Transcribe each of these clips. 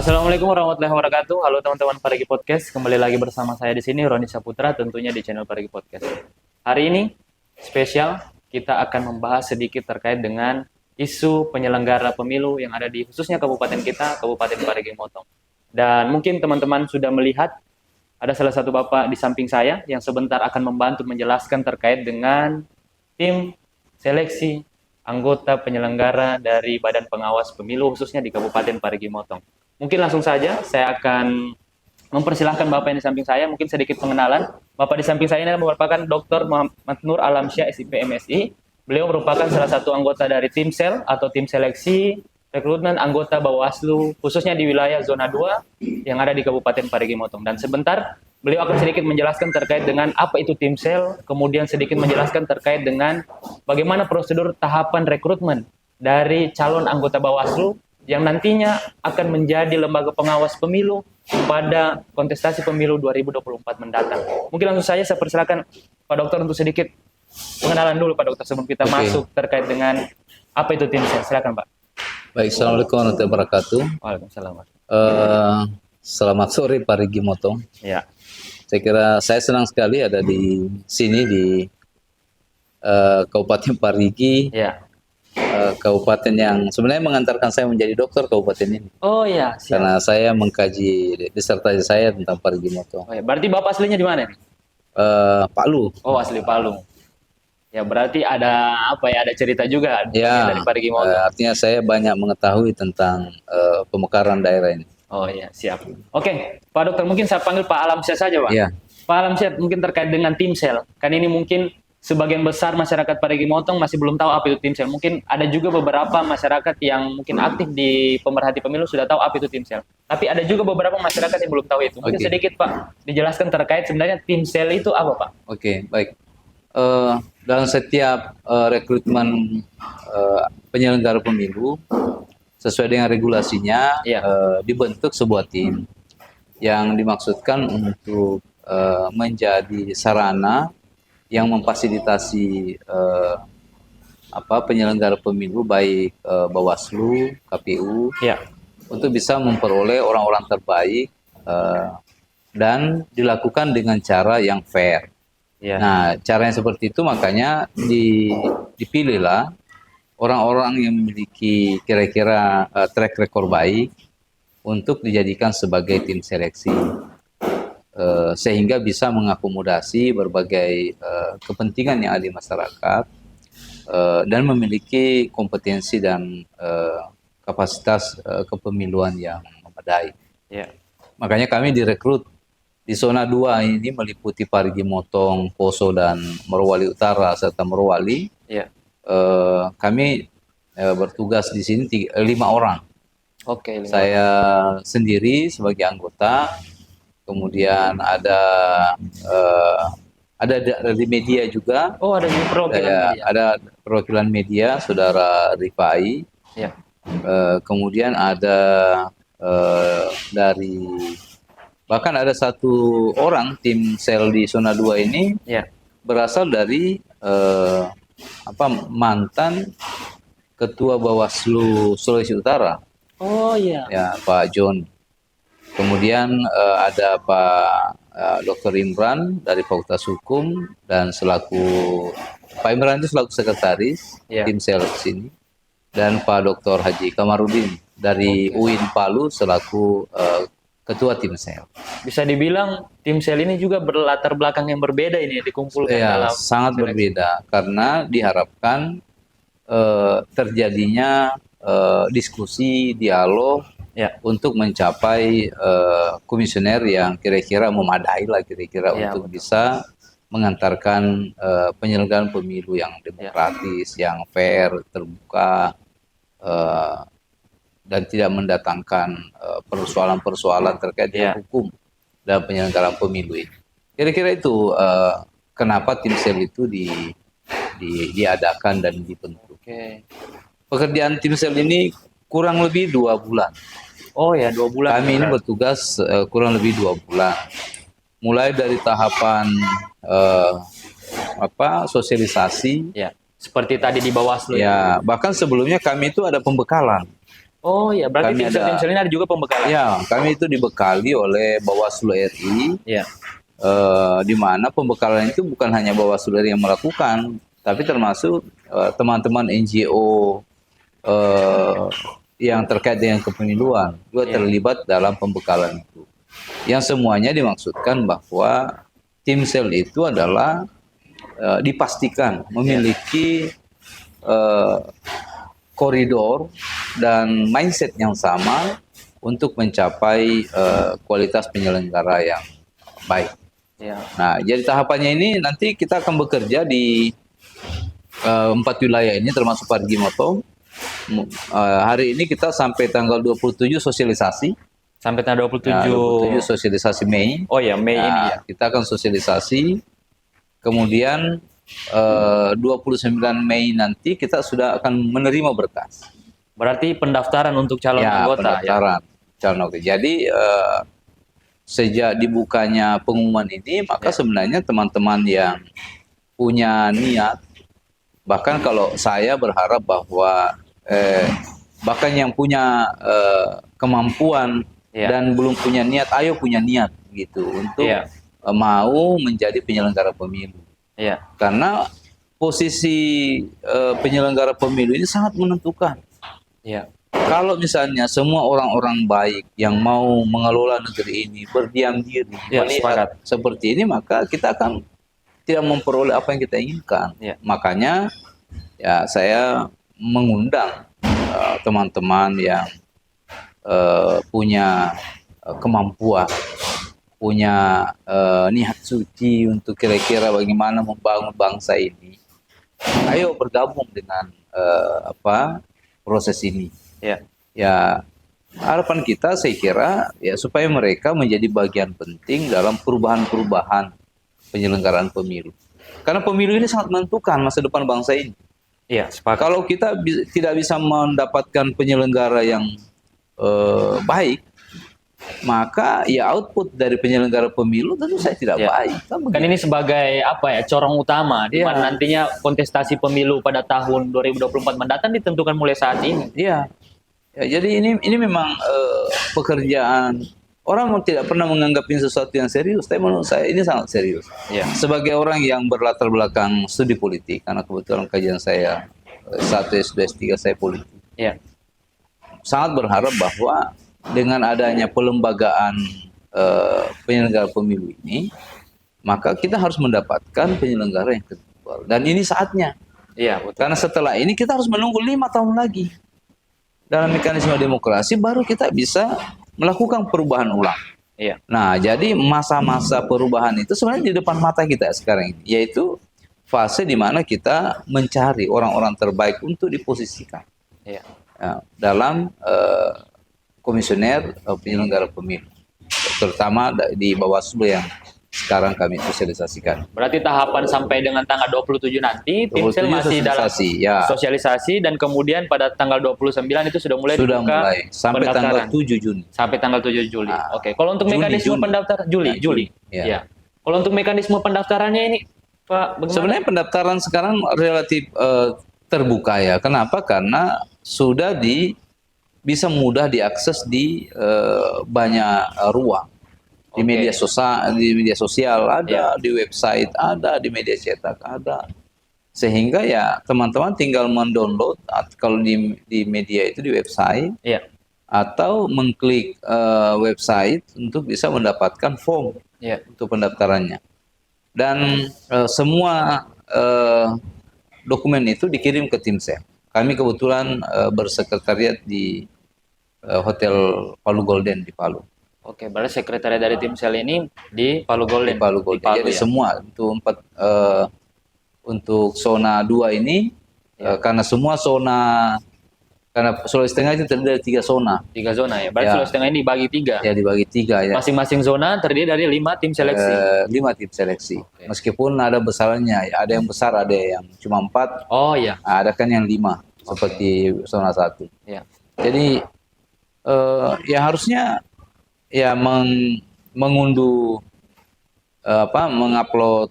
Assalamualaikum warahmatullahi wabarakatuh. Halo teman-teman Parigi Podcast. Kembali lagi bersama saya di sini Roni Saputra, tentunya di channel Parigi Podcast. Hari ini spesial, kita akan membahas sedikit terkait dengan isu penyelenggara pemilu yang ada di khususnya kabupaten kita, Kabupaten Parigi Motong. Dan mungkin teman-teman sudah melihat ada salah satu bapak di samping saya yang sebentar akan membantu menjelaskan terkait dengan tim seleksi anggota penyelenggara dari Badan Pengawas Pemilu khususnya di Kabupaten Parigi Motong. Mungkin langsung saja saya akan mempersilahkan Bapak yang di samping saya, mungkin sedikit pengenalan. Bapak di samping saya ini merupakan Dr. Muhammad Nur Alamsyah, SIP MSI. Beliau merupakan salah satu anggota dari tim sel atau tim seleksi rekrutmen anggota Bawaslu khususnya di wilayah zona 2 yang ada di Kabupaten Parigi Motong. Dan sebentar beliau akan sedikit menjelaskan terkait dengan apa itu tim sel, kemudian sedikit menjelaskan terkait dengan bagaimana prosedur tahapan rekrutmen dari calon anggota Bawaslu yang nantinya akan menjadi lembaga pengawas pemilu pada kontestasi pemilu 2024 mendatang. Mungkin langsung saja saya persilakan Pak Dokter untuk sedikit pengenalan dulu Pak Dokter sebelum kita masuk terkait dengan apa itu tim sel. Silakan Pak. Baik, Assalamualaikum warahmatullahi wabarakatuh. Waalaikumsalam. Selamat sore Parigi Motong. Ya. Saya kira saya senang sekali ada di sini di Kabupaten Parigi. Ya. Kabupaten yang sebenarnya mengantarkan saya menjadi dokter kabupaten ini. Oh ya, siap. Karena saya mengkaji disertasi saya tentang Parigi Motong. Oh, ya. Berarti Bapak aslinya di mana nih? Palu. Oh, asli Palu. Ya, berarti ada apa ya? Ada cerita juga Ya, dari Parigi Motong. artinya saya banyak mengetahui tentang pemekaran daerah ini. Oh iya, siap. Oke, Pak Dokter, mungkin saya panggil Pak Alamsyah saja, Pak. Iya. Pak Alamsyah, mungkin terkait dengan tim sel. Kan ini mungkin sebagian besar masyarakat Parigi Motong masih belum tahu apa itu tim sel. Mungkin ada juga beberapa masyarakat yang mungkin aktif di pemerhati pemilu sudah tahu apa itu tim sel. Tapi ada juga beberapa masyarakat yang belum tahu itu. Mungkin sedikit Pak dijelaskan terkait sebenarnya tim sel itu apa Pak? Oke, baik. Dalam setiap rekrutmen penyelenggara pemilu sesuai dengan regulasinya dibentuk sebuah tim yang dimaksudkan untuk menjadi sarana yang memfasilitasi penyelenggara pemilu baik Bawaslu, KPU untuk bisa memperoleh orang-orang terbaik dan dilakukan dengan cara yang fair. Nah, caranya seperti itu makanya dipilihlah orang-orang yang memiliki kira-kira track record baik untuk dijadikan sebagai tim seleksi. Sehingga bisa mengakomodasi berbagai kepentingan yang ada di masyarakat dan memiliki kompetensi dan kapasitas kepemiluan yang memadai. Makanya kami direkrut di zona 2 ini meliputi Parigi Motong, Poso dan Morowali Utara serta Morowali. Kami bertugas di sini 5 orang. Oke. Saya sendiri sebagai anggota. Kemudian ada dari media juga. Oh, ada perwakilan media. Ada perwakilan media, Saudara Rifai. Kemudian ada dari bahkan ada satu orang tim sel di zona 2 ini berasal dari mantan Ketua Bawaslu Sulawesi Utara. Oh iya. Ya, Pak John. Kemudian ada Pak Dr. Imran dari Fakultas Hukum dan Pak Imran itu selaku sekretaris tim sel sini, dan Pak Dr. Haji Kamarudin dari UIN Palu selaku ketua tim sel. Bisa dibilang tim sel ini juga berlatar belakang yang berbeda ini dikumpulkan dalam sangat seleksi. Berbeda karena diharapkan terjadinya diskusi, dialog untuk mencapai komisioner yang kira-kira memadai lah untuk bisa mengantarkan penyelenggaraan pemilu yang demokratis, yang fair, terbuka, dan tidak mendatangkan persoalan-persoalan terkait dengan hukum dalam penyelenggaraan pemilu ini. Kira-kira itu kenapa tim sel itu diadakan dan dibentuk. Pekerjaan tim sel ini kurang lebih 2 bulan. Oh ya, 2 bulan. Kami ini bertugas kurang lebih 2 bulan. Mulai dari tahapan sosialisasi. Seperti tadi di Bawaslu. Bahkan sebelumnya kami itu ada pembekalan. Oh ya, berarti Kami ada, timsel ini ada juga pembekalan. ya, kami itu dibekali oleh Bawaslu RI, Ya, di mana pembekalan itu bukan hanya Bawaslu RI yang melakukan, tapi termasuk teman-teman NGO eh, yang terkait dengan kepemiluan juga Ya. terlibat dalam pembekalan itu. Yang semuanya dimaksudkan bahwa timsel itu adalah dipastikan memiliki eh, koridor dan mindset yang sama untuk mencapai kualitas penyelenggara yang baik. Ya. Nah, jadi tahapannya ini nanti kita akan bekerja di 4 wilayah ini termasuk Parigi Motong. Hari ini kita sampai tanggal 27 sosialisasi. Sampai tanggal 27. Ya, 27 sosialisasi Mei. Oh ya, Mei ini ya. Kita akan sosialisasi. Kemudian 29 Mei nanti kita sudah akan menerima berkas. Berarti pendaftaran untuk calon Ya, anggota pendaftaran calon anggota. Jadi sejak dibukanya pengumuman ini, maka sebenarnya teman-teman yang punya niat, bahkan kalau saya berharap bahwa bahkan yang punya kemampuan dan belum punya niat, ayo punya niat gitu untuk mau menjadi penyelenggara pemilu. Karena posisi penyelenggara pemilu ini sangat menentukan. Kalau misalnya semua orang-orang baik yang mau mengelola negeri ini berdiam diri melihat seperti ini, maka kita akan tidak memperoleh apa yang kita inginkan. Makanya ya saya mengundang teman-teman yang punya kemampuan, punya niat suci untuk kira-kira bagaimana membangun bangsa ini. Ayo bergabung dengan proses ini. Ya, harapan kita saya kira ya supaya mereka menjadi bagian penting dalam perubahan-perubahan penyelenggaraan pemilu. Karena pemilu ini sangat menentukan masa depan bangsa ini. Kalau kita tidak bisa mendapatkan penyelenggara yang baik, maka ya output dari penyelenggara pemilu tentu saya tidak baik. Kan ini sebagai corong utama di mana nantinya kontestasi pemilu pada tahun 2024 mendatang ditentukan mulai saat ini. Ya, jadi ini memang pekerjaan orang tidak pernah menganggap ini sesuatu yang serius, tapi menurut saya ini sangat serius. Sebagai orang yang berlatar belakang studi politik, karena kebetulan kajian saya S1, S2, S3 saya politik. Sangat berharap bahwa dengan adanya pelembagaan penyelenggara pemilu ini, maka kita harus mendapatkan penyelenggara yang kredibel. Dan ini saatnya. Karena setelah ini kita harus menunggu 5 tahun lagi. Dalam mekanisme demokrasi baru kita bisa melakukan perubahan ulang. Nah, jadi masa-masa perubahan itu sebenarnya di depan mata kita sekarang ini, yaitu fase di mana kita mencari orang-orang terbaik untuk diposisikan dalam komisioner penyelenggara pemilu, terutama di Bawaslu yang sekarang kami sosialisasikan. Berarti tahapan sampai dengan tanggal 27 nanti timsel masih dalam sosialisasi dan kemudian pada tanggal 29 itu sudah mulai sampai tanggal 7 Juni. Sampai tanggal 7 Juli. Oke. Kalau untuk mekanisme pendaftaran Juli. Kalau untuk mekanisme pendaftarannya ini Pak, bagaimana? Sebenarnya pendaftaran sekarang relatif terbuka ya. Kenapa? Karena sudah bisa mudah diakses di banyak ruang. Di media sosial ada, di website ada, di media cetak ada. Sehingga ya teman-teman tinggal mendownload kalau di media itu di website atau mengklik website untuk bisa mendapatkan form untuk pendaftarannya. Dan semua dokumen itu dikirim ke Timsel. Kami kebetulan bersekretariat di Hotel Palu Golden di Palu. Oke, berarti sekretariat dari Timsel ini di Palu Golden. Di Palu Golden. Jadi semua untuk zona 2 ini karena semua zona, karena Sulawesi Tengah itu terdiri dari 3 zona. 3 zona ya. Berarti Sulawesi Tengah ini dibagi 3. Ya, dibagi 3 ya. Masing-masing zona terdiri dari 5 tim seleksi. 5 tim seleksi. Meskipun ada besarnya, ya, ada yang besar, ada yang cuma 4. Oh iya. Ada kan yang 5 seperti zona 1. Jadi ya harusnya ya mengunduh mengupload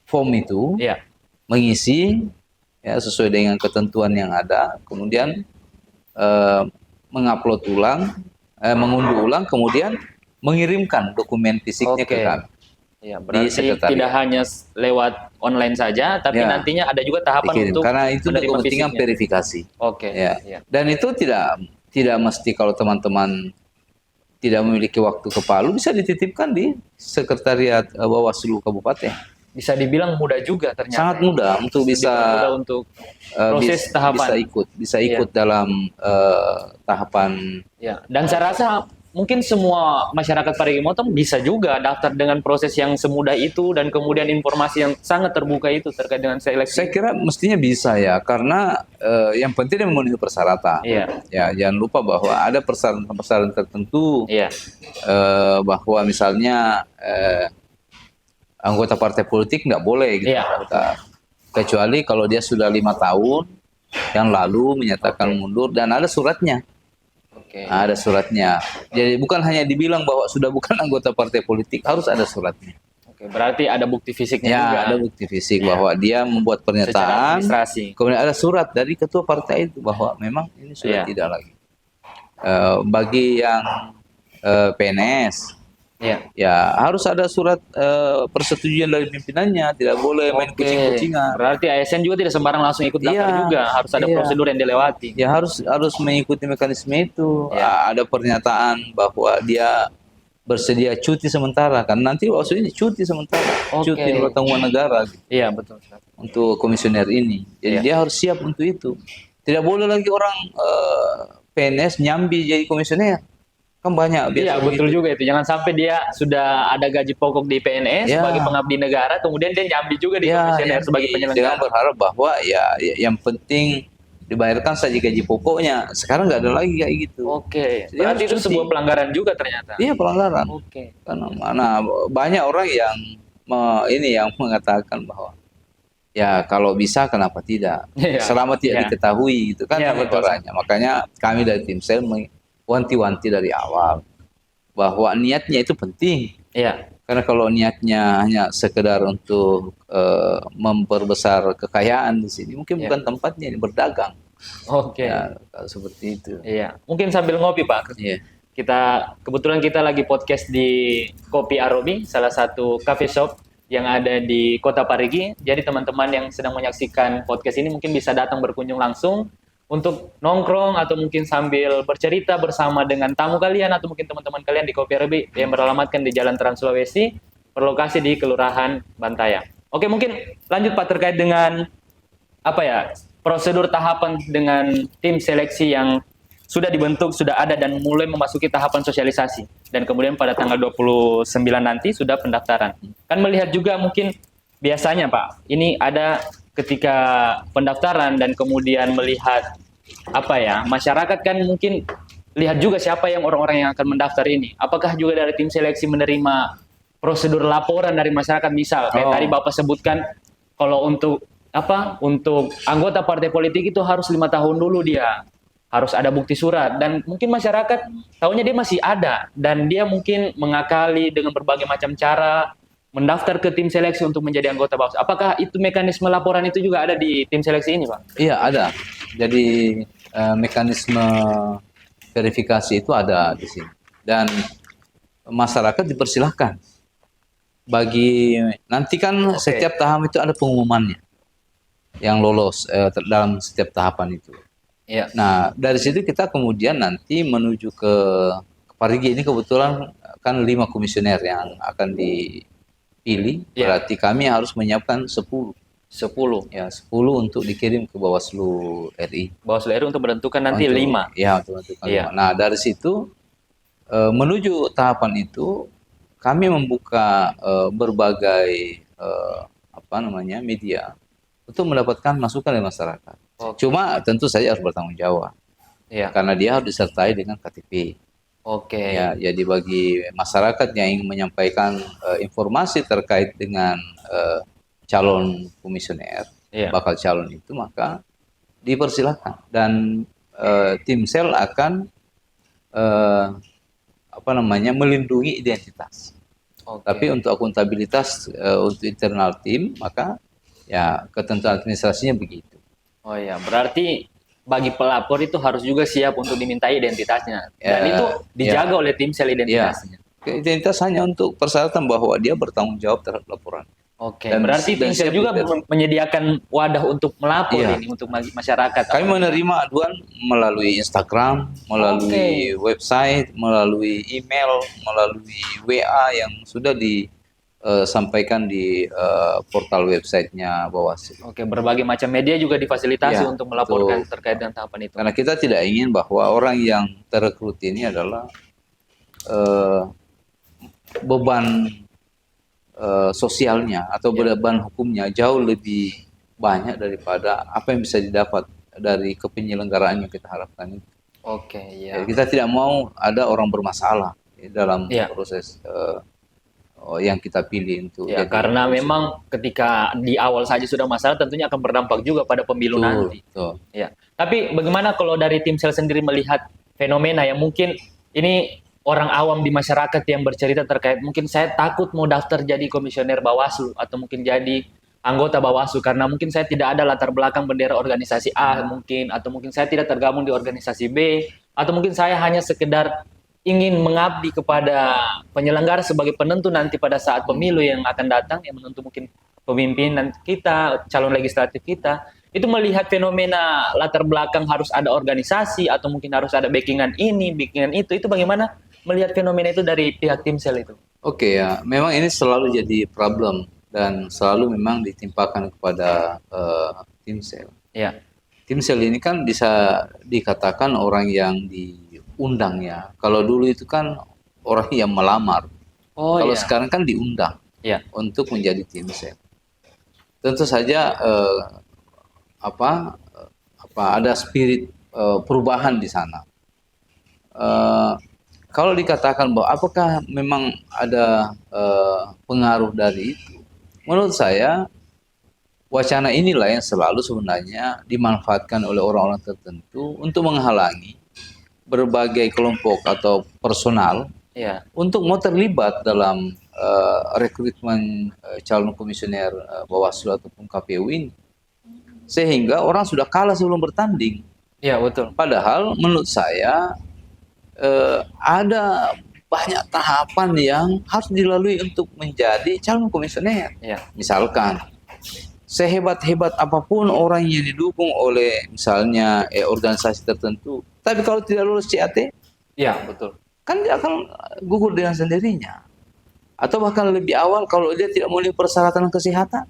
form itu, mengisi ya sesuai dengan ketentuan yang ada, kemudian eh, mengupload ulang, mengunduh ulang, kemudian mengirimkan dokumen fisiknya ke Oke. kami Ya, di berarti sekretariat. tidak hanya lewat online saja, tapi Ya, nantinya ada juga tahapan dikirim. untuk Karena itu untuk menerima kepentingan fisiknya. verifikasi. Oke, Ya. ya. Dan itu tidak mesti kalau teman-teman tidak memiliki waktu ke Palu, bisa dititipkan di sekretariat Bawaslu Kabupaten. Bisa dibilang mudah juga ternyata. Sangat mudah untuk bisa Dipermudah untuk proses tahapan. bisa Iya. ikut dalam tahapan. Ya, dan saya rasa mungkin semua masyarakat Parigi Motong bisa juga daftar dengan proses yang semudah itu dan kemudian informasi yang sangat terbuka itu terkait dengan seleksi. Saya kira mestinya bisa ya, karena yang penting dia memenuhi persyaratan. Iya. Ya, jangan lupa bahwa ada persyaratan-persyaratan tertentu, Iya. bahwa misalnya anggota partai politik nggak boleh gitu, Iya. kecuali kalau dia sudah 5 tahun yang lalu menyatakan mundur dan ada suratnya. Oke. Ada suratnya. Jadi bukan hanya dibilang bahwa sudah bukan anggota partai politik, harus ada suratnya. Oke, berarti ada bukti fisiknya Ya, juga. ada bukti fisik Ya. bahwa dia membuat Secara pernyataan. administrasi. Kemudian ada surat dari ketua partai itu bahwa memang ini sudah Ya. tidak lagi. Bagi yang PNS, Ya. ya harus ada surat persetujuan dari pimpinannya, tidak boleh main Oke. kucing-kucingan. Berarti ASN juga tidak sembarang langsung ikut daftar Iya. juga, harus ada Iya. prosedur yang dilewati. Ya harus mengikuti mekanisme itu. Ya. Ada pernyataan bahwa dia bersedia cuti sementara, kan nanti maksudnya cuti sementara, Oke. cuti di luar tanggungan negara gitu, Iya, betul. untuk komisioner ini. Jadi Iya. dia harus siap untuk itu. Tidak boleh lagi orang PNS nyambi jadi komisioner. Kan banyak biasa Iya, betul begitu. juga itu. Jangan sampai dia sudah ada gaji pokok di PNS Ya. sebagai pengabdi negara, kemudian dia nyambi juga di Ya, komisioner sebagai jangan penyelenggara. berharap bahwa yang penting dibayarkan saja gaji pokoknya. Sekarang nggak ada lagi kayak gitu. Oke, Dia berarti harus itu cuti. sebuah pelanggaran juga ternyata. Iya, pelanggaran. Oke. Karena mana banyak orang yang yang mengatakan bahwa ya kalau bisa kenapa tidak, Iya. selama tidak Iya. diketahui gitu kan Iya, betul. orangnya. Makanya kami dari tim sel wanti-wanti dari awal bahwa niatnya itu penting, Iya. karena kalau niatnya hanya sekedar untuk memperbesar kekayaan di sini, mungkin Iya. bukan tempatnya ini berdagang. Oke. Ya, kalau seperti itu. Iya. Mungkin sambil ngopi, Pak. Iya. Kebetulan kita lagi podcast di Kopi Arobi, salah satu cafe shop yang ada di Kota Parigi. Jadi teman-teman yang sedang menyaksikan podcast ini mungkin bisa datang berkunjung langsung untuk nongkrong atau mungkin sambil bercerita bersama dengan tamu kalian atau mungkin teman-teman kalian di Kopi Arobi yang beralamatkan di Jalan Trans Sulawesi, berlokasi di Kelurahan Bantaya. Oke, mungkin lanjut Pak terkait dengan prosedur tahapan dengan tim seleksi yang sudah dibentuk, sudah ada dan mulai memasuki tahapan sosialisasi. Dan kemudian pada tanggal 29 nanti sudah pendaftaran. Kan melihat juga mungkin biasanya Pak, ini ada ketika pendaftaran dan kemudian melihat masyarakat kan mungkin lihat juga siapa yang orang-orang yang akan mendaftar ini. Apakah juga dari tim seleksi menerima prosedur laporan dari masyarakat, misal kayak tadi Bapak sebutkan kalau untuk anggota partai politik itu harus 5 tahun dulu dia harus ada bukti surat, dan mungkin masyarakat tahunya dia masih ada dan dia mungkin mengakali dengan berbagai macam cara mendaftar ke tim seleksi untuk menjadi anggota Bawaslu. Apakah itu mekanisme laporan itu juga ada di tim seleksi ini, Pak? Iya, ada. Jadi mekanisme verifikasi itu ada di sini. Dan masyarakat dipersilahkan. Nanti kan setiap tahap itu ada pengumumannya yang lolos dalam setiap tahapan itu. Iya. Nah, dari situ kita kemudian nanti menuju ke Parigi. Ini kebetulan kan 5 komisioner yang akan dipilih. Iya. Berarti kami harus menyiapkan 10. 10. Ya, 10 untuk dikirim ke Bawaslu RI. Bawaslu RI untuk menentukan nanti 5. Ya, untuk menentukan Iya. 5. Nah, dari situ menuju tahapan itu kami membuka berbagai media untuk mendapatkan masukan dari masyarakat. Oke. Cuma tentu saja harus bertanggung jawab. Iya. Karena dia harus disertai dengan KTP. Oke. Ya, jadi bagi masyarakat yang ingin menyampaikan informasi terkait dengan calon komisioner, Iya. bakal calon itu, maka dipersilakan. Dan tim sel akan melindungi identitas. Oke. Tapi untuk akuntabilitas untuk internal tim, maka ya ketentuan administrasinya begitu. Oh iya, berarti bagi pelapor itu harus juga siap untuk dimintai identitasnya. Dan Ya, itu dijaga oleh tim sel identitasnya. Identitas hanya untuk persyaratan bahwa dia bertanggung jawab terhadap laporan. Oke, Dan berarti tim sel siap juga diterima. menyediakan wadah untuk melapor Iya. ini untuk masyarakat. Kami menerima aduan melalui Instagram, melalui website, melalui email, melalui WA yang sudah disampaikan di portal websitenya Bawaslu. Oke, berbagai macam media juga difasilitasi Ya, untuk melaporkan betul. terkait dengan tahapan itu. Karena kita tidak ingin bahwa orang yang terekrut ini adalah eh, beban sosialnya atau beban hukumnya jauh lebih banyak daripada apa yang bisa didapat dari kepenyelenggaraan yang kita harapkan. Oke, Ya, ya. kita tidak mau ada orang bermasalah dalam Ya. proses yang kita pilih untuk Ya, jadi karena presiden. memang ketika di awal saja sudah masalah, tentunya akan berdampak juga pada pemilu nanti. Betul. Ya. Tapi bagaimana kalau dari tim sel sendiri melihat fenomena yang mungkin ini orang awam di masyarakat yang bercerita terkait mungkin saya takut mau daftar jadi komisioner Bawaslu atau mungkin jadi anggota Bawaslu karena mungkin saya tidak ada latar belakang bendera organisasi A mungkin atau mungkin saya tidak tergabung di organisasi B atau mungkin saya hanya sekedar ingin mengabdi kepada penyelenggara sebagai penentu nanti pada saat pemilu yang akan datang yang menentu mungkin pemimpinan kita, calon legislatif kita. Itu melihat fenomena latar belakang harus ada organisasi atau mungkin harus ada backingan ini, backingan itu bagaimana melihat fenomena itu dari pihak tim sel itu? Oke ya, memang ini selalu jadi problem dan selalu memang ditimpakan kepada tim sel. Ya. Tim sel ini kan bisa dikatakan orang yang diundang ya. Kalau dulu itu kan orang yang melamar. Oh Kalau iya. sekarang kan diundang Ya. untuk menjadi tim sel. Tentu saja ada spirit perubahan di sana. Kalau dikatakan bahwa apakah memang ada pengaruh dari itu, menurut saya wacana inilah yang selalu sebenarnya dimanfaatkan oleh orang-orang tertentu untuk menghalangi berbagai kelompok atau personal Ya. untuk mau terlibat dalam rekrutmen calon komisioner Bawaslu ataupun KPU ini. Sehingga orang sudah kalah sebelum bertanding. Ya, betul. Padahal menurut saya ada banyak tahapan yang harus dilalui untuk menjadi calon komisioner. Ya. Misalkan, sehebat-hebat apapun orang yang didukung oleh misalnya organisasi tertentu, tapi kalau tidak lulus CAT, Ya, betul. kan dia akan gugur dengan sendirinya. Atau bahkan lebih awal kalau dia tidak memenuhi persyaratan kesehatan,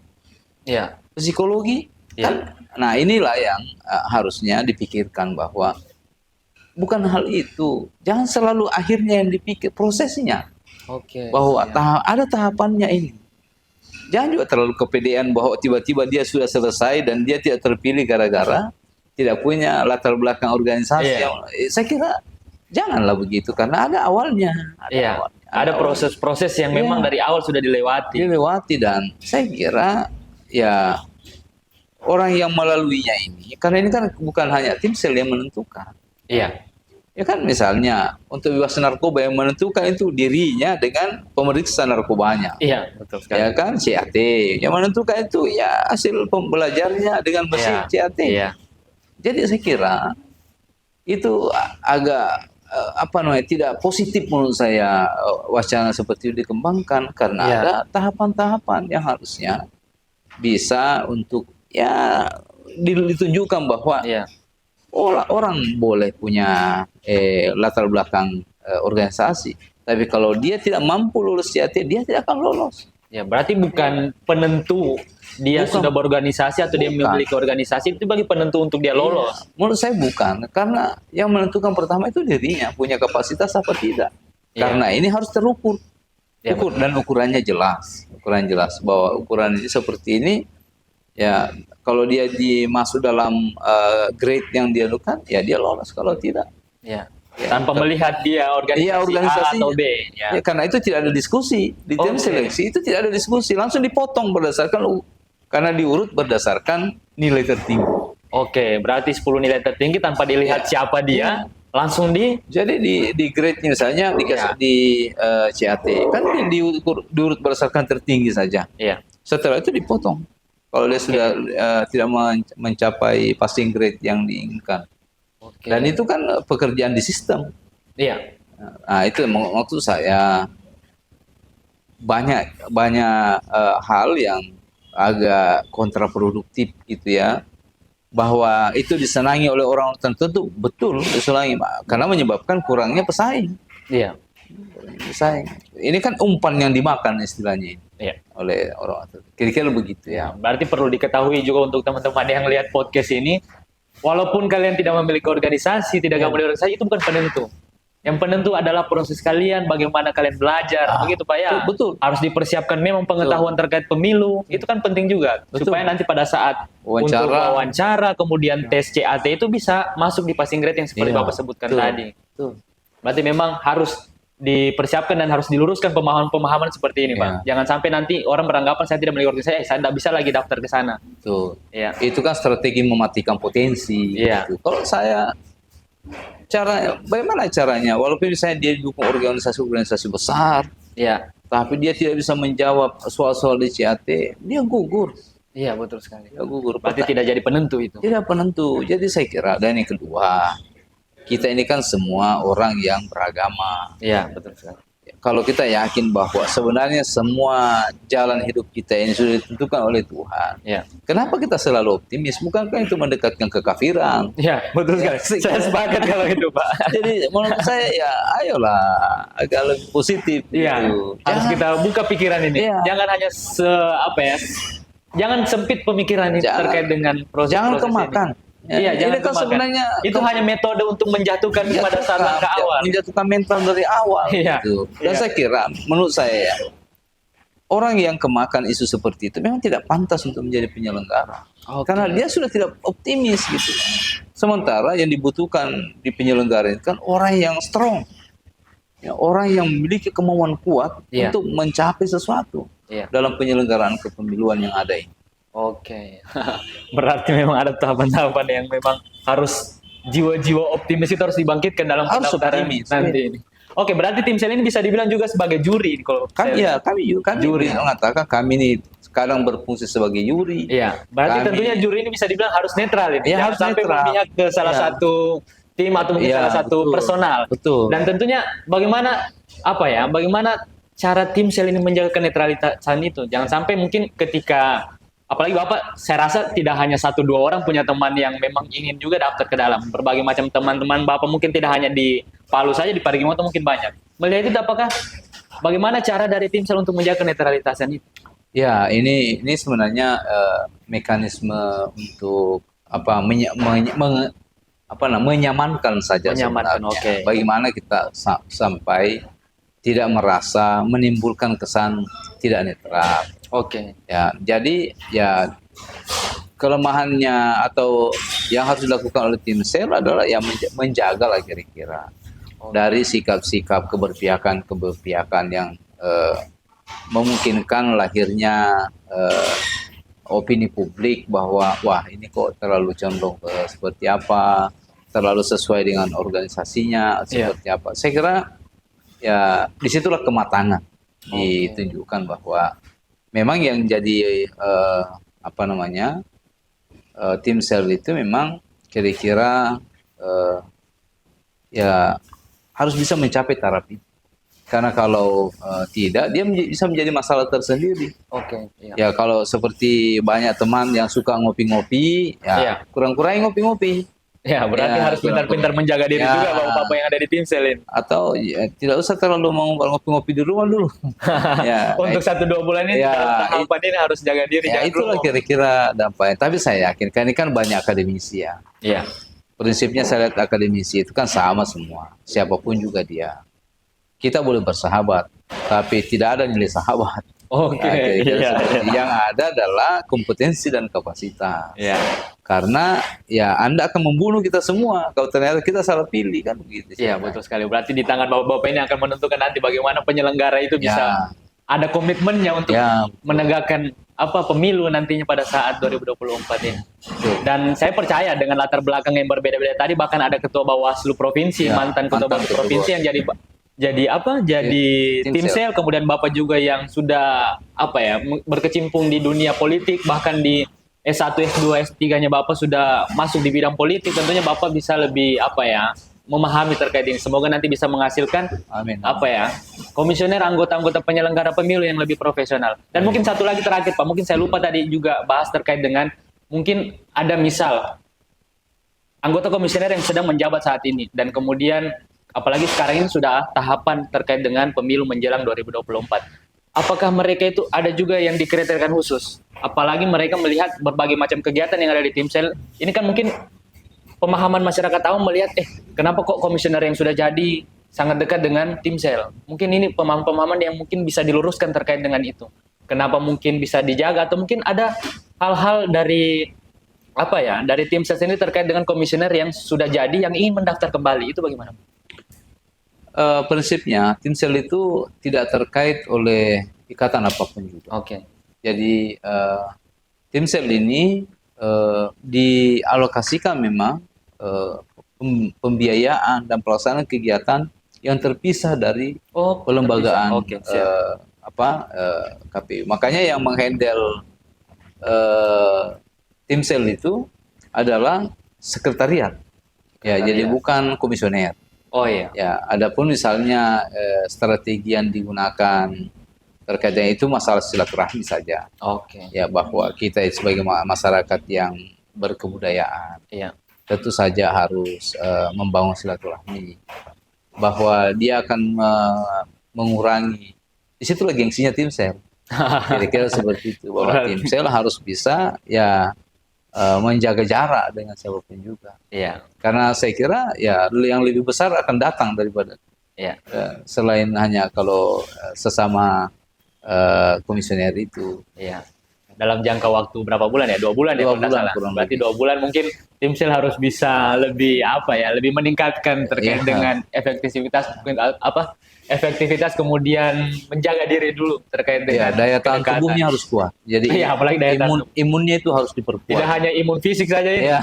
Ya. psikologi, Ya. kan. Nah, inilah yang harusnya dipikirkan bahwa bukan hal itu. Jangan selalu akhirnya yang dipikir prosesnya. Oke. Bahwa Ya. ada tahapannya ini. Jangan juga terlalu kepedean bahwa tiba-tiba dia sudah selesai dan dia tidak terpilih gara-gara tidak punya latar belakang organisasi. Iya. Saya kira janganlah begitu karena ada awalnya. Iya. Ada awalnya. proses-proses yang Iya. memang dari awal sudah dilewati. Dilewati dan saya kira ya orang yang melaluinya ini, karena ini kan bukan hanya tim sel yang menentukan. Iya. Ya kan misalnya untuk bebas narkoba yang menentukan itu dirinya dengan pemeriksa narkobanya. Iya, betul sekali. Ya kan CAT. Yang menentukan itu ya hasil pembelajarnya dengan mesin Iya. CAT. Iya. Jadi saya kira itu agak tidak positif menurut saya wacana seperti itu dikembangkan karena Iya. ada tahapan-tahapan yang harusnya bisa untuk ya ditunjukkan bahwa Iya. orang boleh punya latar belakang organisasi, tapi kalau dia tidak mampu lulus CAT, dia tidak akan lolos. Ya, berarti bukan penentu dia Bukan. sudah berorganisasi atau dia Bukan. memiliki organisasi itu bagi penentu untuk dia lolos. Iya. Menurut saya bukan, karena yang menentukan pertama itu dirinya punya kapasitas apa tidak. Iya. Karena ini harus terukur, Ya, dan ukurannya jelas, bahwa ukuran ini seperti ini, ya kalau dia masuk dalam grade yang dia lakukan, ya dia lolos. Kalau tidak, Ya. ya, Tanpa melihat dia Iya, organisasi A atau B. Ya. Ya, karena itu tidak ada diskusi di tim Oke. seleksi, itu tidak ada diskusi, langsung dipotong karena diurut berdasarkan nilai tertinggi. Oke, berarti 10 nilai tertinggi tanpa dilihat siapa dia, langsung Jadi di grade misalnya dikasih di CAT kan diurut berdasarkan tertinggi saja. Iya. Setelah itu dipotong. kalau dia sudah tidak mencapai passing grade yang diinginkan. Oke. Dan itu kan pekerjaan di sistem. Iya. Nah, itu maksud saya banyak hal yang agak kontraproduktif gitu ya, bahwa itu disenangi oleh orang tertentu, betul disenangi karena menyebabkan kurangnya pesaing. Iya. Pesaing. Ini kan umpan yang dimakan istilahnya Iya. oleh orang tertentu. Kira-kira begitu ya. Berarti perlu diketahui juga untuk teman-teman yang lihat podcast ini, walaupun kalian tidak memiliki organisasi, tidak gabung di organisasi, itu bukan penentu. Yang penentu adalah proses kalian, bagaimana kalian belajar, begitu Pak ya. Betul. Harus dipersiapkan memang pengetahuan terkait pemilu, itu kan penting juga. Betul. Supaya nanti pada saat untuk wawancara, kemudian tes CAT itu bisa masuk di passing grade yang seperti Bapak sebutkan tadi. Betul. Berarti memang harus dipersiapkan dan harus diluruskan pemahaman-pemahaman seperti ini, Pak. Jangan sampai nanti orang beranggapan saya tidak memiliki organisasi, saya tidak bisa lagi daftar ke sana. Betul. Ya. Itu kan strategi mematikan potensi. Iya. Gitu. Kalau saya bagaimana caranya? Walaupun misalnya dia dukung organisasi besar, Iya. tapi dia tidak bisa menjawab soal-soal di CAT, dia gugur. Iya, betul sekali. Dia gugur. Berarti tidak jadi penentu itu. Tidak penentu. Jadi saya kira, dan yang kedua, kita ini kan semua orang yang beragama. Iya, betul sekali. Kalau kita yakin bahwa sebenarnya semua jalan hidup kita ini sudah ditentukan oleh Tuhan. Iya. Kenapa kita selalu optimis? Bukankah itu mendekatkan kekafiran? Iya, betul sekali. Saya sepakat kalau itu, Pak. Jadi menurut saya ya ayolah agak lebih positif. Iya. Gitu. Harus kita buka pikiran ini. Iya. Jangan hanya jangan sempit pemikiran ini terkait dengan proses. Jangan kemakan. Iya, ini jangan kan sebenarnya itu hanya metode untuk menjatuhkan pada saat langkah awal. Menjatuhkan mental dari awal. Iya. Gitu. Dan saya kira, menurut saya, orang yang kemakan isu seperti itu memang tidak pantas untuk menjadi penyelenggara. Karena dia sudah tidak optimis gitu. Sementara yang dibutuhkan di penyelenggara itu kan orang yang strong. Ya, orang yang memiliki kemauan kuat untuk mencapai sesuatu dalam penyelenggaraan kepemiluan yang ada ini. Oke. Berarti memang ada tahapan-tahapan yang memang harus jiwa-jiwa optimis itu harus dibangkitkan dalam pendaftaran nanti ini. Oke, berarti tim sel ini bisa dibilang juga sebagai juri kalau kami juri mengatakan kami ini sekarang berfungsi sebagai juri. Iya. Berarti tentunya juri ini bisa dibilang harus netral ini. Ya, harus sampai memihak ke salah satu tim atau mungkin salah satu personal. Betul. Dan tentunya bagaimana cara tim sel ini menjaga kenetralitasan itu. Jangan sampai mungkin ketika apalagi Bapak, saya rasa tidak hanya 1-2 orang punya teman yang memang ingin juga daftar ke dalam. Berbagai macam teman-teman Bapak mungkin tidak hanya di Palu saja, di Parigimoto mungkin banyak. Melihat itu apakah bagaimana cara dari tim sel untuk menjaga kenetralitasan itu? Ya, ini sebenarnya mekanisme untuk menyamankan saja sebenarnya. Okay. Bagaimana kita sampai tidak merasa menimbulkan kesan tidak netral. Oke. Ya, jadi ya kelemahannya atau yang harus dilakukan oleh tim sel adalah yang menjaga lah kira-kira dari sikap-sikap keberpihakan yang memungkinkan lahirnya opini publik bahwa wah ini kok terlalu condong seperti apa, terlalu sesuai dengan organisasinya seperti apa. Saya kira ya disitulah kematangan ditunjukkan bahwa memang yang jadi tim sel itu memang kira-kira ya harus bisa mencapai taraf itu. Karena kalau tidak, dia bisa menjadi masalah tersendiri. Oke. Ya kalau seperti banyak teman yang suka ngopi-ngopi, ya kurang-kurangi ngopi-ngopi. Ya, berarti harus pintar-pintar menjaga diri juga Bapak-bapak yang ada di tim sel ini. Atau ya, tidak usah terlalu mau ngopi-ngopi di rumah dulu. Ya, untuk 1-2 bulan ini dalam tahapan ini harus jaga diri. Ya, itulah kira-kira dampaknya. Tapi saya yakin, kan ini kan banyak akademisi ya. Iya. Prinsipnya saya lihat akademisi itu kan sama semua. Siapapun juga dia. Kita boleh bersahabat, tapi tidak ada nilai sahabat. Oke. Yang ada adalah kompetensi dan kapasitas. Iya. Karena ya Anda akan membunuh kita semua kalau ternyata kita salah pilih kan begitu. Iya, betul sekali. Berarti di tangan Bapak-bapak ini akan menentukan nanti bagaimana penyelenggara itu bisa ada komitmennya untuk menegakkan pemilu nantinya pada saat 2024 ini. Dan saya percaya dengan latar belakang yang berbeda-beda tadi, bahkan ada ketua Bawaslu provinsi, mantan ketua Bawaslu provinsi yang jadi jadi apa? Jadi Tim tim sel. sel, kemudian Bapak juga yang sudah apa ya, berkecimpung di dunia politik, bahkan di S1, S2, S3-nya Bapak sudah masuk di bidang politik, tentunya Bapak bisa lebih apa ya, memahami terkait ini. Semoga nanti bisa menghasilkan Amin. apa ya, komisioner anggota-anggota penyelenggara pemilu yang lebih profesional. Dan mungkin satu lagi terakhir Pak, mungkin saya lupa tadi juga bahas terkait dengan mungkin ada misal anggota komisioner yang sedang menjabat saat ini dan kemudian apalagi sekarang ini sudah tahapan terkait dengan pemilu menjelang 2024. Apakah mereka itu ada juga yang dikriteриakan khusus? Apalagi mereka melihat berbagai macam kegiatan yang ada di Timsel. Ini kan mungkin pemahaman masyarakat awam melihat, kenapa kok komisioner yang sudah jadi sangat dekat dengan Timsel? Mungkin ini pemahaman-pemahaman yang mungkin bisa diluruskan terkait dengan itu. Kenapa mungkin bisa dijaga atau mungkin ada hal-hal dari apa ya, dari Timsel ini terkait dengan komisioner yang sudah jadi yang ingin mendaftar kembali, itu bagaimana? Prinsipnya tim sel itu tidak terkait oleh ikatan apapun juga. Oke. Jadi tim sel ini dialokasikan memang pembiayaan dan pelaksanaan kegiatan yang terpisah dari pelembagaan Oke, siap. KPU. Makanya yang menghandle tim sel itu adalah sekretariat. Ya, jadi bukan komisioner. Oh iya. Ya, adapun misalnya strategi yang digunakan terkait dengan itu masalah silaturahmi saja. Oke. Ya, bahwa kita sebagai masyarakat yang berkebudayaan, Iya. tentu saja harus membangun silaturahmi. Bahwa dia akan mengurangi. Di situ lagi gengsinya tim sel. Kira-kira seperti itu, bahwa tim sel harus bisa ya menjaga jarak dengan siapapun juga. Iya. Karena saya kira ya yang lebih besar akan datang daripada selain hanya kalau sesama komisioner itu. Iya. Dalam jangka waktu berapa bulan ya? 2 bulan ya 2 kalau nggak bulan salah. kurang Berarti lebih. 2 bulan mungkin Timsel harus bisa lebih apa ya? Lebih meningkatkan terkait Iya. dengan efektivitas kemudian menjaga diri dulu terkait Ya, dengan daya tahan kedekatan. tubuhnya harus kuat. Jadi Iya, apalagi daya tahan tubuh. imunnya itu harus diperkuat. Tidak hanya imun fisik saja ya. Ya,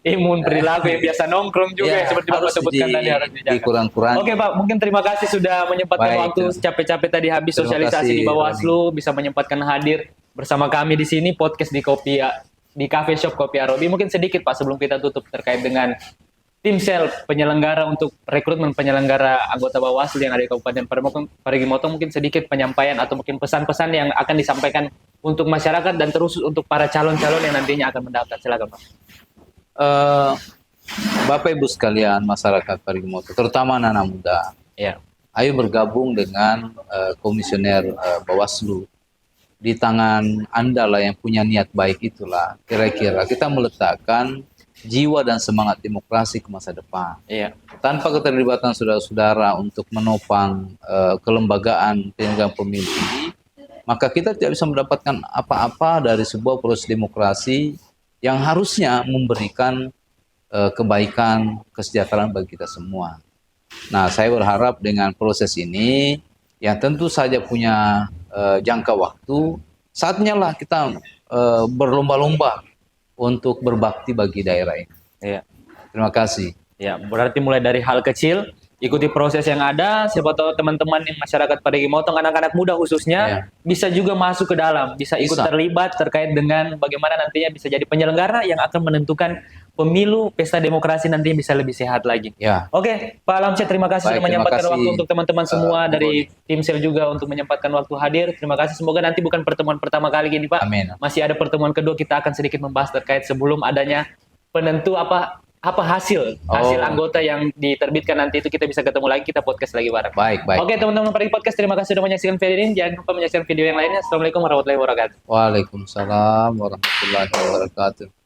Imun perilaku yang biasa nongkrong juga ya, ya, seperti Bapak sebutkan tadi harus dijaga. dikurang-kurangi. Oke Pak, mungkin terima kasih sudah menyempatkan Baik. waktu capek-capek tadi habis Terima sosialisasi kasih, di Bawaslu, bisa menyempatkan hadir bersama kami di sini podcast di Cafe Shop Kopi Arobi. Mungkin sedikit Pak sebelum kita tutup terkait dengan Timsel penyelenggara untuk rekrutmen penyelenggara anggota Bawaslu yang ada di Kabupaten Parigi Motong, mungkin sedikit penyampaian atau mungkin pesan-pesan yang akan disampaikan untuk masyarakat dan terus untuk para calon-calon yang nantinya akan mendaftar. Silakan Pak. Bapak Ibu sekalian masyarakat Parigi Motong, terutama anak-anak muda, Ya. ayo bergabung dengan komisioner Bawaslu. Di tangan Anda lah yang punya niat baik itulah. Kira-kira kita meletakkan jiwa dan semangat demokrasi ke masa depan. Iya. Tanpa keterlibatan saudara-saudara untuk menopang kelembagaan penyelenggaraan pemilu ini, maka kita tidak bisa mendapatkan apa-apa dari sebuah proses demokrasi yang harusnya memberikan kebaikan, kesejahteraan bagi kita semua. Nah, saya berharap dengan proses ini, yang tentu saja punya jangka waktu, saatnya lah kita berlomba-lomba untuk berbakti bagi daerah ini. Iya. Terima kasih. Ya, berarti mulai dari hal kecil, ikuti proses yang ada, siapa tahu teman-teman yang masyarakat Parigi Motong, anak-anak muda khususnya, bisa juga masuk ke dalam, bisa ikut terlibat terkait dengan bagaimana nantinya bisa jadi penyelenggara yang akan menentukan pemilu, pesta demokrasi nantinya bisa lebih sehat lagi. Ya. Oke, Pak Alamsyah, terima kasih sudah menyempatkan waktu untuk teman-teman semua dari Timsel juga untuk menyempatkan waktu hadir. Terima kasih, semoga nanti bukan pertemuan pertama kali gini Pak. Amin. Masih ada pertemuan kedua, kita akan sedikit membahas terkait sebelum adanya penentu apa hasil anggota yang diterbitkan nanti itu kita bisa ketemu lagi, kita podcast lagi bareng. Baik. Oke teman-teman Parigi Podcast, terima kasih sudah menyaksikan video ini. Jangan lupa menyaksikan video yang lainnya. Assalamualaikum warahmatullahi wabarakatuh. Waalaikumsalam warahmatullahi wabarakatuh.